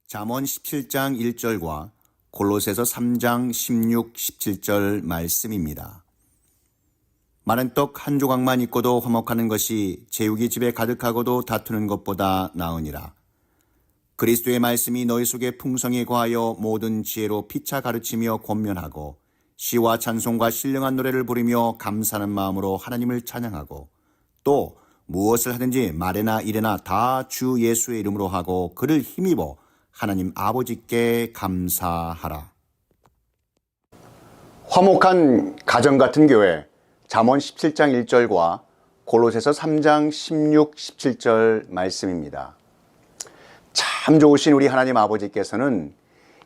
잠언 17장 1절과 골로새서 3장 16, 17절 말씀입니다. 마른 떡 한 조각만 있고도 화목하는 것이 제육이 집에 가득하고도 다투는 것보다 나으니라. 그리스도의 말씀이 너희 속에 풍성히 거하여 모든 지혜로 피차 가르치며 권면하고 시와 찬송과 신령한 노래를 부르며 감사하는 마음으로 하나님을 찬양하고 또 무엇을 하든지 말에나 일에나 다 주 예수의 이름으로 하고 그를 힘입어 하나님 아버지께 감사하라. 화목한 가정 같은 교회, 잠언 17장 1절과 골로새서 3장 16, 17절 말씀입니다. 참 좋으신 우리 하나님 아버지께서는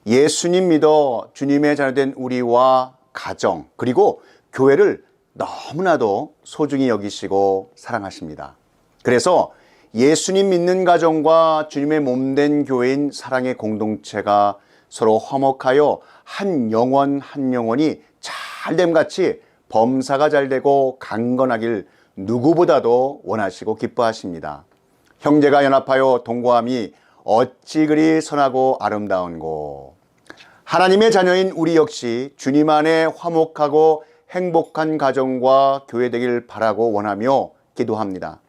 예수님 믿어 주님의 자녀된 우리와 가정 그리고 교회를 너무나도 소중히 여기시고 사랑하십니다. 그래서 예수님 믿는 가정과 주님의 몸된 교회인 사랑의 공동체가 서로 화목하여 한 영혼 한 영혼이 잘됨같이 범사가 잘되고 강건하길 누구보다도 원하시고 기뻐하십니다. 형제가 연합하여 동거함이 어찌 그리 선하고 아름다운고. 하나님의 자녀인 우리 역시 주님 안에 화목하고 행복한 가정과 교회 되길 바라고 원하며 기도합니다.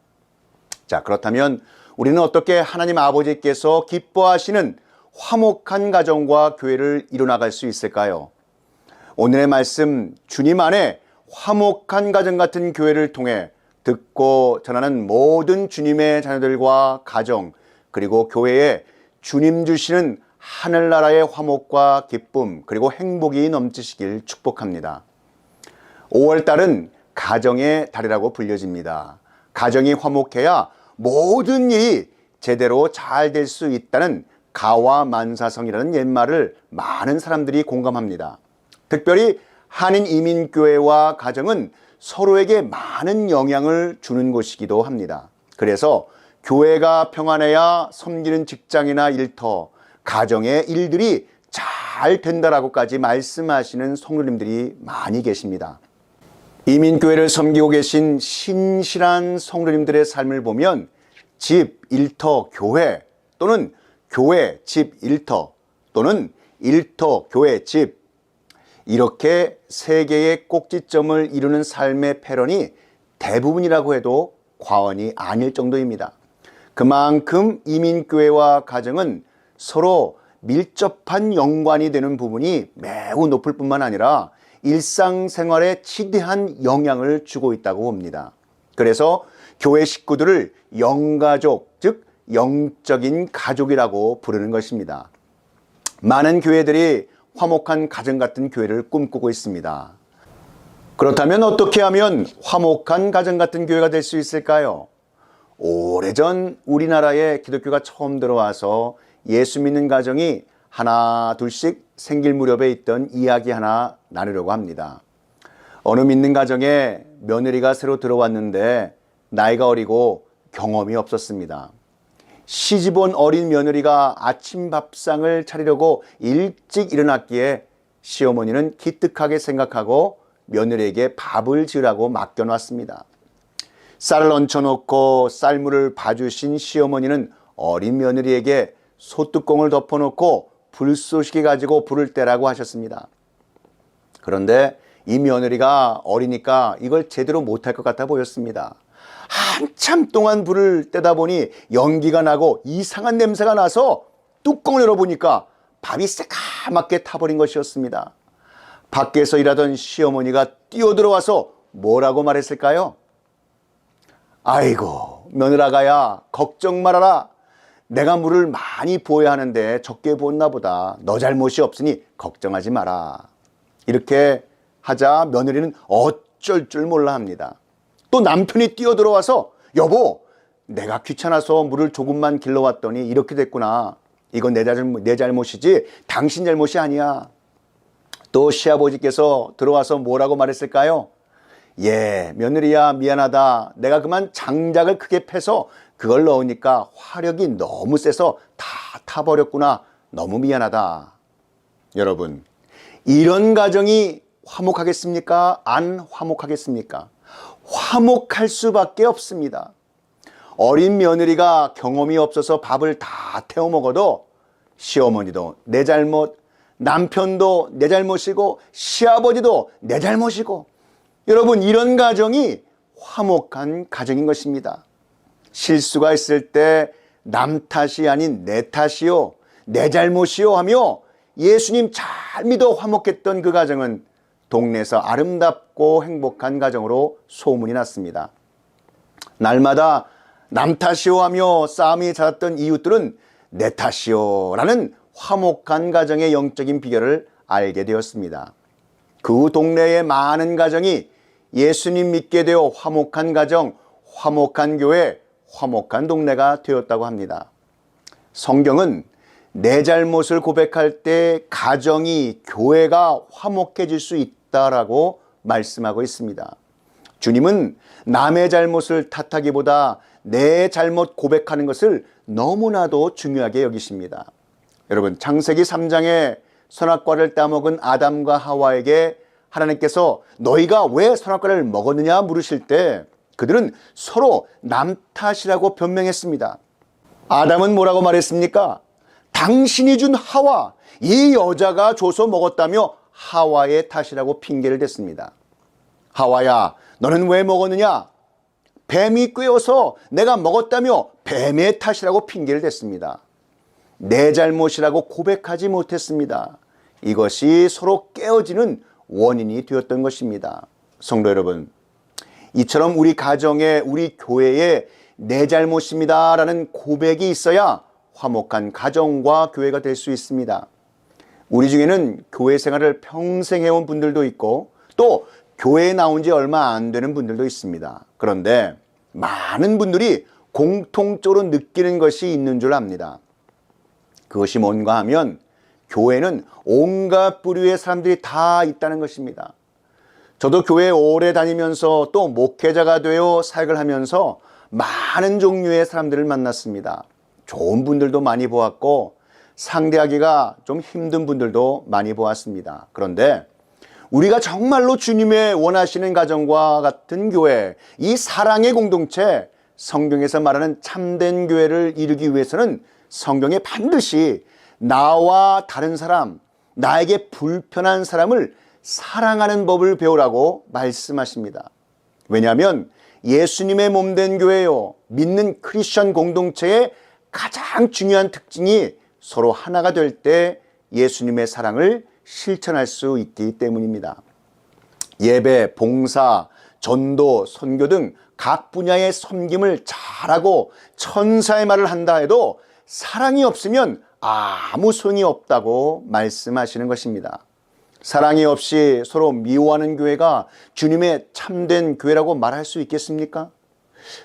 자, 그렇다면 우리는 어떻게 하나님 아버지께서 기뻐하시는 화목한 가정과 교회를 이뤄나갈 수 있을까요? 오늘의 말씀, 주님 안에 화목한 가정 같은 교회를 통해 듣고 전하는 모든 주님의 자녀들과 가정 그리고 교회에 주님 주시는 하늘나라의 화목과 기쁨 그리고 행복이 넘치시길 축복합니다. 5월달은 가정의 달이라고 불려집니다. 가정이 화목해야 모든 일이 제대로 잘 될 수 있다는 가와만사성이라는 옛말을 많은 사람들이 공감합니다. 특별히 한인 이민교회와 가정은 서로에게 많은 영향을 주는 곳이기도 합니다. 그래서 교회가 평안해야 섬기는 직장이나 일터, 가정의 일들이 잘 된다라고까지 말씀하시는 성도님들이 많이 계십니다. 이민교회를 섬기고 계신 신실한 성도님들의 삶을 보면 집, 일터, 교회 또는 교회, 집, 일터 또는 일터, 교회, 집 이렇게 세 개의 꼭지점을 이루는 삶의 패런이 대부분이라고 해도 과언이 아닐 정도입니다. 그만큼 이민교회와 가정은 서로 밀접한 연관이 되는 부분이 매우 높을 뿐만 아니라 일상생활에 지대한 영향을 주고 있다고 봅니다. 그래서 교회 식구들을 영가족, 즉 영적인 가족이라고 부르는 것입니다. 많은 교회들이 화목한 가정 같은 교회를 꿈꾸고 있습니다. 그렇다면 어떻게 하면 화목한 가정 같은 교회가 될 수 있을까요? 오래전 우리나라에 기독교가 처음 들어와서 예수 믿는 가정이 하나 둘씩 생길 무렵에 있던 이야기 하나 나누려고 합니다. 어느 믿는 가정에 며느리가 새로 들어왔는데 나이가 어리고 경험이 없었습니다. 시집 온 어린 며느리가 아침 밥상을 차리려고 일찍 일어났기에 시어머니는 기특하게 생각하고 며느리에게 밥을 지으라고 맡겨놨습니다. 쌀을 얹혀놓고 쌀물을 봐주신 시어머니는 어린 며느리에게 소뚜껑을 덮어놓고 불쏘시개 가지고 불을 떼라고 하셨습니다. 그런데 이 며느리가 어리니까 이걸 제대로 못할 것 같아 보였습니다. 한참 동안 불을 떼다 보니 연기가 나고 이상한 냄새가 나서 뚜껑을 열어보니까 밥이 새까맣게 타버린 것이었습니다. 밖에서 일하던 시어머니가 뛰어들어와서 뭐라고 말했을까요? 아이고 며느라가야 걱정 말아라. 내가 물을 많이 부어야 하는데 적게 부었나 보다. 너 잘못이 없으니 걱정하지 마라. 이렇게 하자 며느리는 어쩔 줄 몰라 합니다. 또 남편이 뛰어들어와서 여보 내가 귀찮아서 물을 조금만 길러왔더니 이렇게 됐구나. 이건 내 잘못이지 당신 잘못이 아니야. 또 시아버지께서 들어와서 뭐라고 말했을까요? 예, 며느리야 미안하다. 내가 그만 장작을 크게 패서 그걸 넣으니까 화력이 너무 세서 다 타버렸구나. 너무 미안하다. 여러분, 이런 가정이 화목하겠습니까? 안 화목하겠습니까? 화목할 수밖에 없습니다. 어린 며느리가 경험이 없어서 밥을 다 태워 먹어도 시어머니도 내 잘못, 남편도 내 잘못이고 시아버지도 내 잘못이고, 여러분 이런 가정이 화목한 가정인 것입니다. 실수가 있을 때 남 탓이 아닌 내 탓이요, 내 잘못이요 하며 예수님 잘 믿어 화목했던 그 가정은 동네에서 아름답고 행복한 가정으로 소문이 났습니다. 날마다 남 탓이요 하며 싸움이 잦았던 이웃들은 내 탓이요 라는 화목한 가정의 영적인 비결을 알게 되었습니다. 그 동네의 많은 가정이 예수님 믿게 되어 화목한 가정, 화목한 교회, 화목한 동네가 되었다고 합니다. 성경은 내 잘못을 고백할 때 가정이, 교회가 화목해질 수 있다라고 말씀하고 있습니다. 주님은 남의 잘못을 탓하기보다 내 잘못 고백하는 것을 너무나도 중요하게 여기십니다. 여러분, 창세기 3장에 선악과를 따먹은 아담과 하와에게 하나님께서 너희가 왜 선악과를 먹었느냐 물으실 때 그들은 서로 남 탓이라고 변명했습니다. 아담은 뭐라고 말했습니까? 당신이 준 하와, 이 여자가 줘서 먹었다며 하와의 탓이라고 핑계를 댔습니다. 하와야, 너는 왜 먹었느냐? 뱀이 꿰어서 내가 먹었다며 뱀의 탓이라고 핑계를 댔습니다. 내 잘못이라고 고백하지 못했습니다. 이것이 서로 깨어지는 원인이 되었던 것입니다. 성도 여러분, 이처럼 우리 가정에, 우리 교회에 내 잘못입니다 라는 고백이 있어야 화목한 가정과 교회가 될 수 있습니다. 우리 중에는 교회 생활을 평생 해온 분들도 있고 또 교회에 나온 지 얼마 안 되는 분들도 있습니다. 그런데 많은 분들이 공통적으로 느끼는 것이 있는 줄 압니다. 그것이 뭔가 하면 교회는 온갖 부류의 사람들이 다 있다는 것입니다. 저도 교회에 오래 다니면서 또 목회자가 되어 사역을 하면서 많은 종류의 사람들을 만났습니다. 좋은 분들도 많이 보았고 상대하기가 좀 힘든 분들도 많이 보았습니다. 그런데 우리가 정말로 주님의 원하시는 가정과 같은 교회, 이 사랑의 공동체, 성경에서 말하는 참된 교회를 이루기 위해서는 성경에 반드시 나와 다른 사람, 나에게 불편한 사람을 사랑하는 법을 배우라고 말씀하십니다. 왜냐하면 예수님의 몸된 교회요, 믿는 크리스천 공동체의 가장 중요한 특징이 서로 하나가 될 때 예수님의 사랑을 실천할 수 있기 때문입니다. 예배, 봉사, 전도, 선교 등 각 분야의 섬김을 잘하고 천사의 말을 한다 해도 사랑이 없으면 아무 소용이 없다고 말씀하시는 것입니다. 사랑이 없이 서로 미워하는 교회가 주님의 참된 교회라고 말할 수 있겠습니까?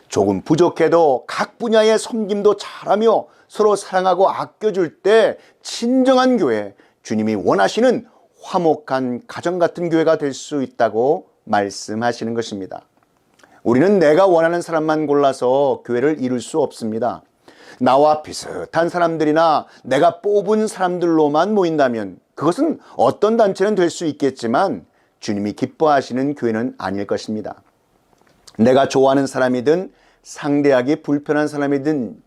조금 부족해도 각 분야의 섬김도 잘하며 서로 사랑하고 아껴줄 때 진정한 교회, 주님이 원하시는 화목한 가정 같은 교회가 될 수 있다고 말씀하시는 것입니다. 우리는 내가 원하는 사람만 골라서 교회를 이룰 수 없습니다. 나와 비슷한 사람들이나 내가 뽑은 사람들로만 모인다면 그것은 어떤 단체는 될 수 있겠지만 주님이 기뻐하시는 교회는 아닐 것입니다. 내가 좋아하는 사람이든 상대하기 불편한 사람이든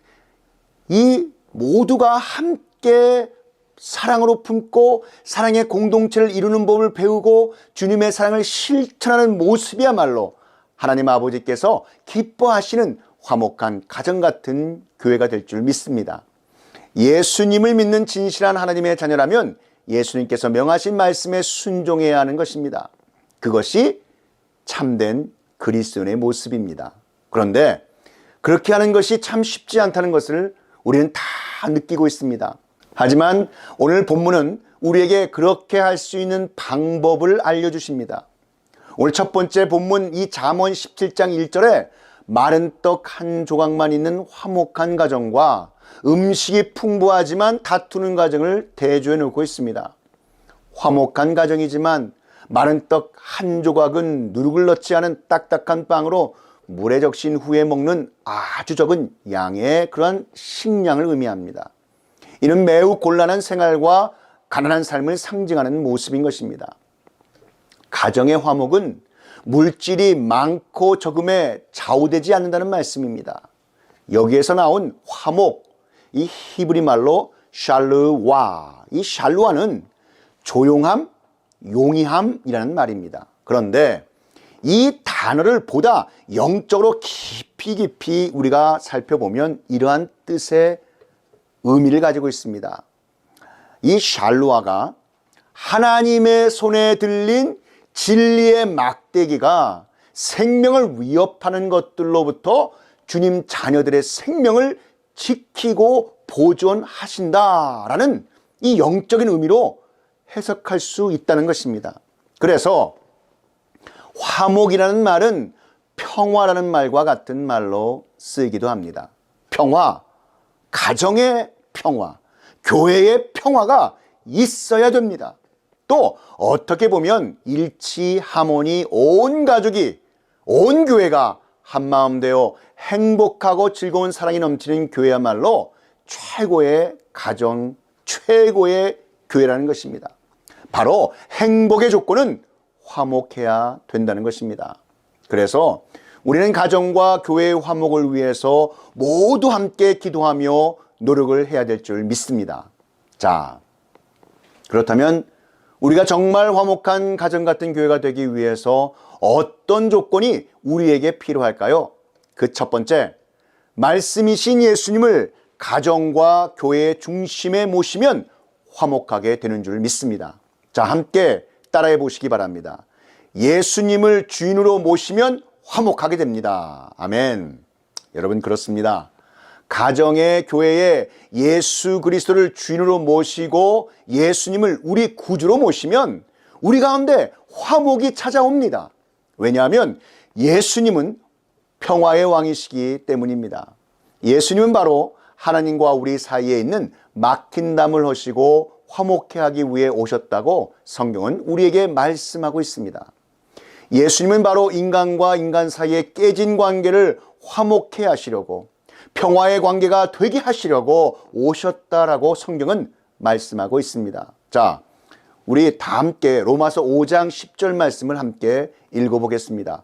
이 모두가 함께 사랑으로 품고 사랑의 공동체를 이루는 법을 배우고 주님의 사랑을 실천하는 모습이야말로 하나님 아버지께서 기뻐하시는 화목한 가정 같은 교회가 될 줄 믿습니다. 예수님을 믿는 진실한 하나님의 자녀라면 예수님께서 명하신 말씀에 순종해야 하는 것입니다. 그것이 참된 그리스도인의 모습입니다. 그런데 그렇게 하는 것이 참 쉽지 않다는 것을 우리는 다 느끼고 있습니다. 하지만 오늘 본문은 우리에게 그렇게 할 수 있는 방법을 알려주십니다. 오늘 첫 번째 본문 이 잠언 17장 1절에 마른 떡 한 조각만 있는 화목한 가정과 음식이 풍부하지만 다투는 가정을 대조해 놓고 있습니다. 화목한 가정이지만 마른 떡 한 조각은 누룩을 넣지 않은 딱딱한 빵으로 물에 적신 후에 먹는 아주 적은 양의 그러한 식량을 의미합니다. 이는 매우 곤란한 생활과 가난한 삶을 상징하는 모습인 것입니다. 가정의 화목은 물질이 많고 적음에 좌우되지 않는다는 말씀입니다. 여기에서 나온 화목, 이 히브리 말로 샬르와. 이 샬르와는 조용함, 용이함이라는 말입니다. 그런데 이 단어를 보다 영적으로 깊이 우리가 살펴보면 이러한 뜻의 의미를 가지고 있습니다. 이 샬루아가 하나님의 손에 들린 진리의 막대기가 생명을 위협하는 것들로부터 주님 자녀들의 생명을 지키고 보존하신다라는 이 영적인 의미로 해석할 수 있다는 것입니다. 그래서 화목이라는 말은 평화라는 말과 같은 말로 쓰이기도 합니다. 평화, 가정의 평화, 교회의 평화가 있어야 됩니다. 또 어떻게 보면 일치, 하모니, 온 가족이, 온 교회가 한마음 되어 행복하고 즐거운 사랑이 넘치는 교회야말로 최고의 가정, 최고의 교회라는 것입니다. 바로 행복의 조건은 화목해야 된다는 것입니다. 그래서 우리는 가정과 교회의 화목을 위해서 모두 함께 기도하며 노력을 해야 될 줄 믿습니다. 자, 그렇다면 우리가 정말 화목한 가정 같은 교회가 되기 위해서 어떤 조건이 우리에게 필요할까요? 그 첫 번째, 말씀이신 예수님을 가정과 교회의 중심에 모시면 화목하게 되는 줄 믿습니다. 자, 함께 따라해 보시기 바랍니다. 예수님을 주인으로 모시면 화목하게 됩니다. 아멘. 여러분, 그렇습니다. 가정의 교회에 예수 그리스도를 주인으로 모시고 예수님을 우리 구주로 모시면 우리 가운데 화목이 찾아옵니다. 왜냐하면 예수님은 평화의 왕이시기 때문입니다. 예수님은 바로 하나님과 우리 사이에 있는 막힌 담을 허시고 화목해 하기 위해 오셨다고 성경은 우리에게 말씀하고 있습니다. 예수님은 바로 인간과 인간 사이에 깨진 관계를 화목해 하시려고, 평화의 관계가 되게 하시려고 오셨다라고 성경은 말씀하고 있습니다. 자, 우리 다 함께 로마서 5장 10절 말씀을 함께 읽어보겠습니다.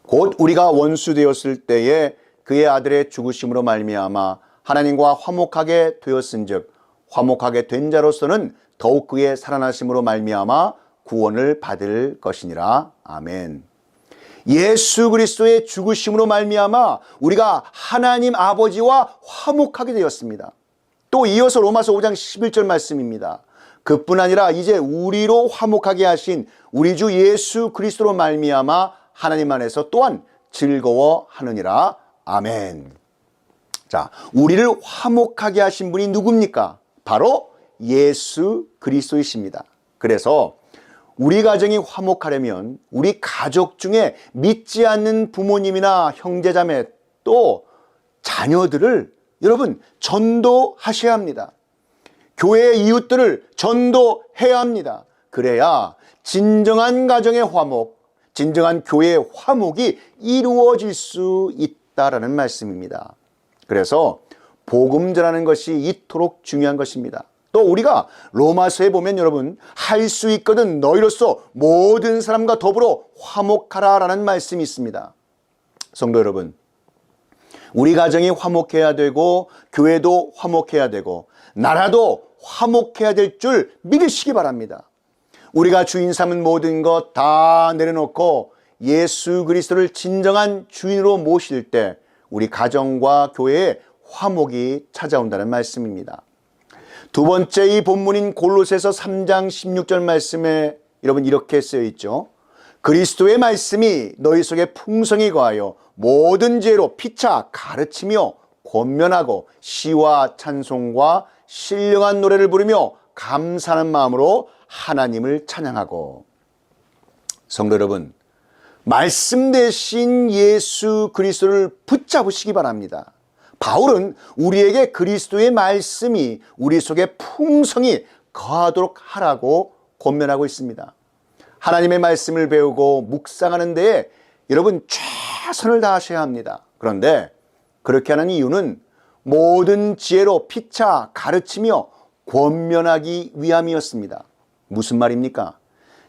곧 우리가 원수 되었을 때에 그의 아들의 죽으심으로 말미암아 하나님과 화목하게 되었은즉 화목하게 된 자로서는 더욱 그의 살아나심으로 말미암아 구원을 받을 것이니라. 아멘. 예수 그리스도의 죽으심으로 말미암아 우리가 하나님 아버지와 화목하게 되었습니다. 또 이어서 로마서 5장 11절 말씀입니다. 그뿐 아니라 이제 우리로 화목하게 하신 우리 주 예수 그리스도로 말미암아 하나님 안에서 또한 즐거워하느니라. 아멘. 자, 우리를 화목하게 하신 분이 누굽니까? 바로 예수 그리스도이십니다. 그래서 우리 가정이 화목하려면 우리 가족 중에 믿지 않는 부모님이나 형제자매 또 자녀들을 여러분 전도하셔야 합니다. 교회의 이웃들을 전도해야 합니다. 그래야 진정한 가정의 화목, 진정한 교회의 화목이 이루어질 수 있다라는 말씀입니다. 그래서 복음 전하는 것이 이토록 중요한 것입니다. 또 우리가 로마서에 보면 여러분 할 수 있거든 너희로서 모든 사람과 더불어 화목하라라는 말씀이 있습니다. 성도 여러분, 우리 가정이 화목해야 되고 교회도 화목해야 되고 나라도 화목해야 될 줄 믿으시기 바랍니다. 우리가 주인 삼은 모든 것 다 내려놓고 예수 그리스도를 진정한 주인으로 모실 때 우리 가정과 교회에 화목이 찾아온다는 말씀입니다. 두 번째 이 본문인 골로새서 3장 16절 말씀에 여러분 이렇게 쓰여 있죠. 그리스도의 말씀이 너희 속에 풍성히 거하여 모든 지혜로 피차 가르치며 권면하고 시와 찬송과 신령한 노래를 부르며 감사하는 마음으로 하나님을 찬양하고. 성도 여러분, 말씀 대신 예수 그리스도를 붙잡으시기 바랍니다. 바울은 우리에게 그리스도의 말씀이 우리 속에 풍성히 거하도록 하라고 권면하고 있습니다. 하나님의 말씀을 배우고 묵상하는 데에 여러분 최선을 다하셔야 합니다. 그런데 그렇게 하는 이유는 모든 지혜로 피차 가르치며 권면하기 위함이었습니다. 무슨 말입니까?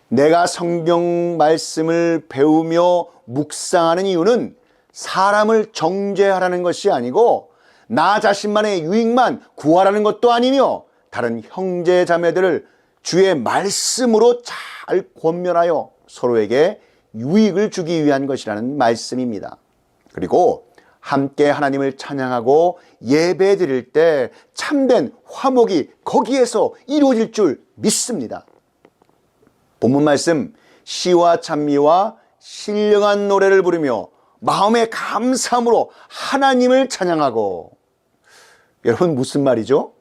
내가 성경 말씀을 배우며 묵상하는 이유는 사람을 정죄하라는 것이 아니고 나 자신만의 유익만 구하라는 것도 아니며 다른 형제 자매들을 주의 말씀으로 잘 권면하여 서로에게 유익을 주기 위한 것이라는 말씀입니다. 그리고 함께 하나님을 찬양하고 예배 드릴 때 참된 화목이 거기에서 이루어질 줄 믿습니다. 본문 말씀, 시와 찬미와 신령한 노래를 부르며 마음의 감사함으로 하나님을 찬양하고. 여러분, 무슨 말이죠?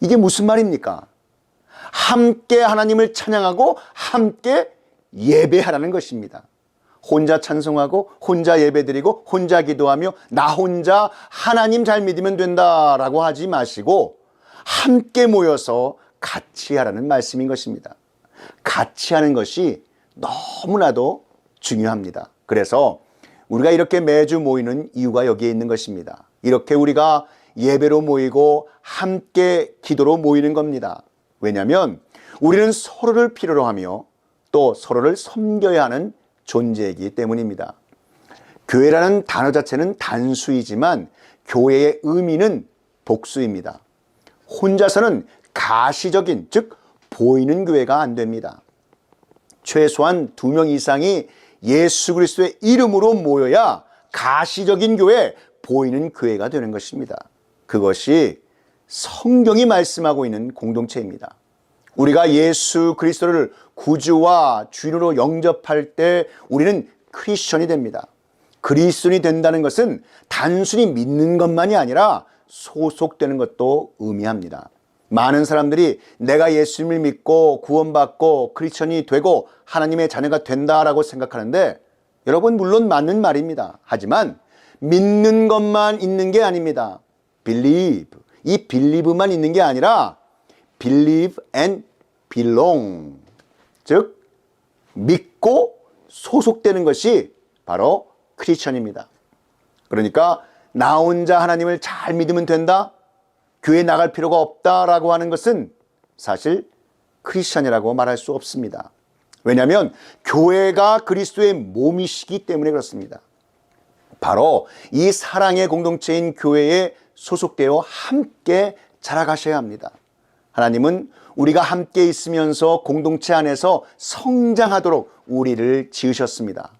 이게 무슨 말입니까? 함께 하나님을 찬양하고 함께 예배하라는 것입니다. 혼자 찬송하고 혼자 예배드리고 혼자 기도하며 나 혼자 하나님 잘 믿으면 된다라고 하지 마시고 함께 모여서 같이 하라는 말씀인 것입니다. 같이 하는 것이 너무나도 중요합니다. 그래서 우리가 이렇게 매주 모이는 이유가 여기에 있는 것입니다. 이렇게 우리가 예배로 모이고 함께 기도로 모이는 겁니다. 왜냐하면 우리는 서로를 필요로 하며 또 서로를 섬겨야 하는 존재이기 때문입니다. 교회라는 단어 자체는 단수이지만 교회의 의미는 복수입니다. 혼자서는 가시적인, 즉 보이는 교회가 안 됩니다. 최소한 2명 이상이 예수 그리스도의 이름으로 모여야 가시적인 교회, 보이는 교회가 되는 것입니다. 그것이 성경이 말씀하고 있는 공동체입니다. 우리가 예수 그리스도를 구주와 주인으로 영접할 때 우리는 크리스천이 됩니다. 그리스도인이 된다는 것은 단순히 믿는 것만이 아니라 소속되는 것도 의미합니다. 많은 사람들이 내가 예수님을 믿고 구원받고 크리스천이 되고 하나님의 자녀가 된다라고 생각하는데, 여러분, 물론 맞는 말입니다. 하지만 믿는 것만 있는 게 아닙니다. believe, 이 believe만 있는 게 아니라 believe and belong, 즉 믿고 소속되는 것이 바로 크리스천입니다. 그러니까 나 혼자 하나님을 잘 믿으면 된다, 교회 나갈 필요가 없다라고 하는 것은 사실 크리스천이라고 말할 수 없습니다. 왜냐하면 교회가 그리스도의 몸이시기 때문에 그렇습니다. 바로 이 사랑의 공동체인 교회에 소속되어 함께 자라가셔야 합니다. 하나님은 우리가 함께 있으면서 공동체 안에서 성장하도록 우리를 지으셨습니다.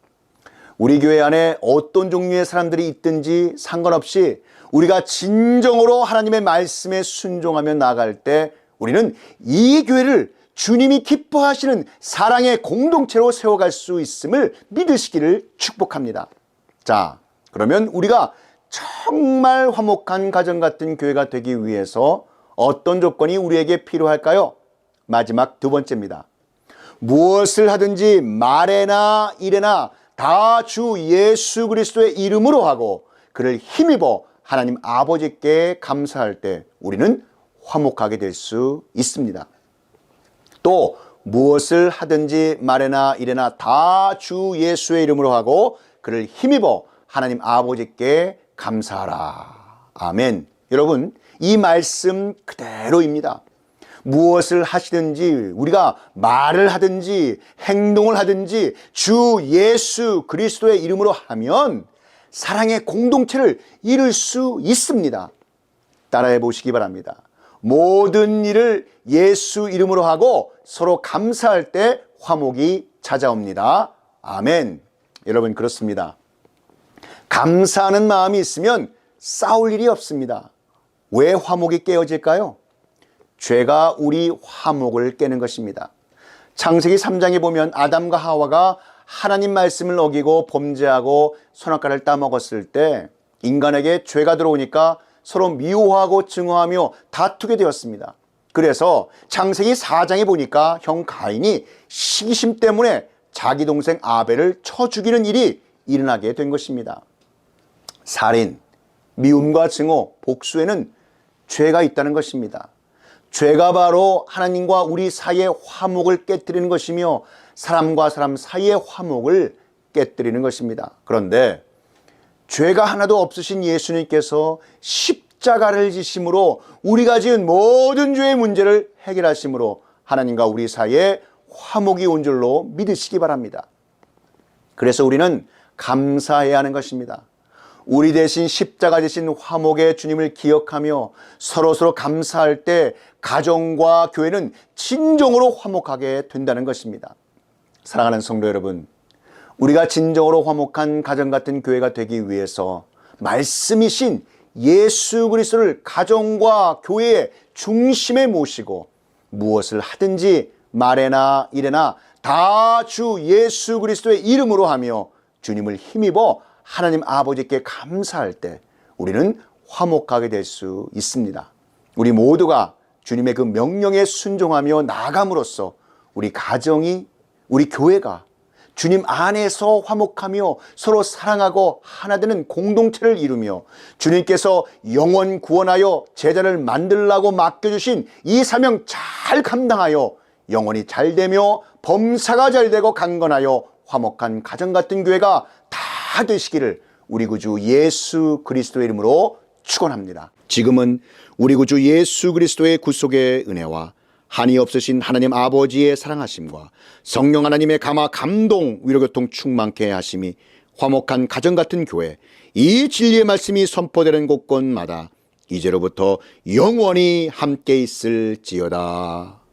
우리 교회 안에 어떤 종류의 사람들이 있든지 상관없이 우리가 진정으로 하나님의 말씀에 순종하며 나아갈 때 우리는 이 교회를 주님이 기뻐하시는 사랑의 공동체로 세워갈 수 있음을 믿으시기를 축복합니다. 자, 그러면 우리가 정말 화목한 가정 같은 교회가 되기 위해서 어떤 조건이 우리에게 필요할까요? 마지막 2번째입니다. 무엇을 하든지 말에나 일에나 다 주 예수 그리스도의 이름으로 하고 그를 힘입어 하나님 아버지께 감사할 때 우리는 화목하게 될 수 있습니다. 또 무엇을 하든지 말에나 일에나 다 주 예수의 이름으로 하고 그를 힘입어 하나님 아버지께 감사하라. 아멘. 여러분, 이 말씀 그대로입니다. 무엇을 하시든지 우리가 말을 하든지 행동을 하든지 주 예수 그리스도의 이름으로 하면 사랑의 공동체를 이룰 수 있습니다. 따라해 보시기 바랍니다. 모든 일을 예수 이름으로 하고 서로 감사할 때 화목이 찾아옵니다. 아멘. 여러분, 그렇습니다. 감사하는 마음이 있으면 싸울 일이 없습니다. 왜 화목이 깨어질까요? 죄가 우리 화목을 깨는 것입니다. 창세기 3장에 보면 아담과 하와가 하나님 말씀을 어기고 범죄하고 선악과를 따먹었을 때 인간에게 죄가 들어오니까 서로 미워하고 증오하며 다투게 되었습니다. 그래서 창세기 4장에 보니까 형 가인이 시기심 때문에 자기 동생 아벨을 쳐 죽이는 일이 일어나게 된 것입니다. 살인, 미움과 증오, 복수에는 죄가 있다는 것입니다. 죄가 바로 하나님과 우리 사이의 화목을 깨뜨리는 것이며 사람과 사람 사이의 화목을 깨뜨리는 것입니다. 그런데 죄가 하나도 없으신 예수님께서 십자가를 지심으로 우리가 지은 모든 죄의 문제를 해결하심으로 하나님과 우리 사이에 화목이 온 줄로 믿으시기 바랍니다. 그래서 우리는 감사해야 하는 것입니다. 우리 대신 십자가 지신 화목의 주님을 기억하며 서로서로 감사할 때 가정과 교회는 진정으로 화목하게 된다는 것입니다. 사랑하는 성도 여러분, 우리가 진정으로 화목한 가정 같은 교회가 되기 위해서 말씀이신 예수 그리스도를 가정과 교회의 중심에 모시고 무엇을 하든지 말에나 일에나 다 주 예수 그리스도의 이름으로 하며 주님을 힘입어 하나님 아버지께 감사할 때 우리는 화목하게 될 수 있습니다. 우리 모두가 주님의 그 명령에 순종하며 나아감으로써 우리 가정이, 우리 교회가 주님 안에서 화목하며 서로 사랑하고 하나 되는 공동체를 이루며 주님께서 영원 구원하여 제자를 만들라고 맡겨주신 이 사명 잘 감당하여 영혼이 잘 되며 범사가 잘 되고 강건하여 화목한 가정 같은 교회가 다 되시기를 우리 구주 예수 그리스도의 이름으로 축원합니다. 지금은 우리 구주 예수 그리스도의 구속의 은혜와 한이 없으신 하나님 아버지의 사랑하심과 성령 하나님의 감화 감동 위로교통 충만케 하심이 화목한 가정 같은 교회, 이 진리의 말씀이 선포되는 곳곳마다 이제로부터 영원히 함께 있을지어다.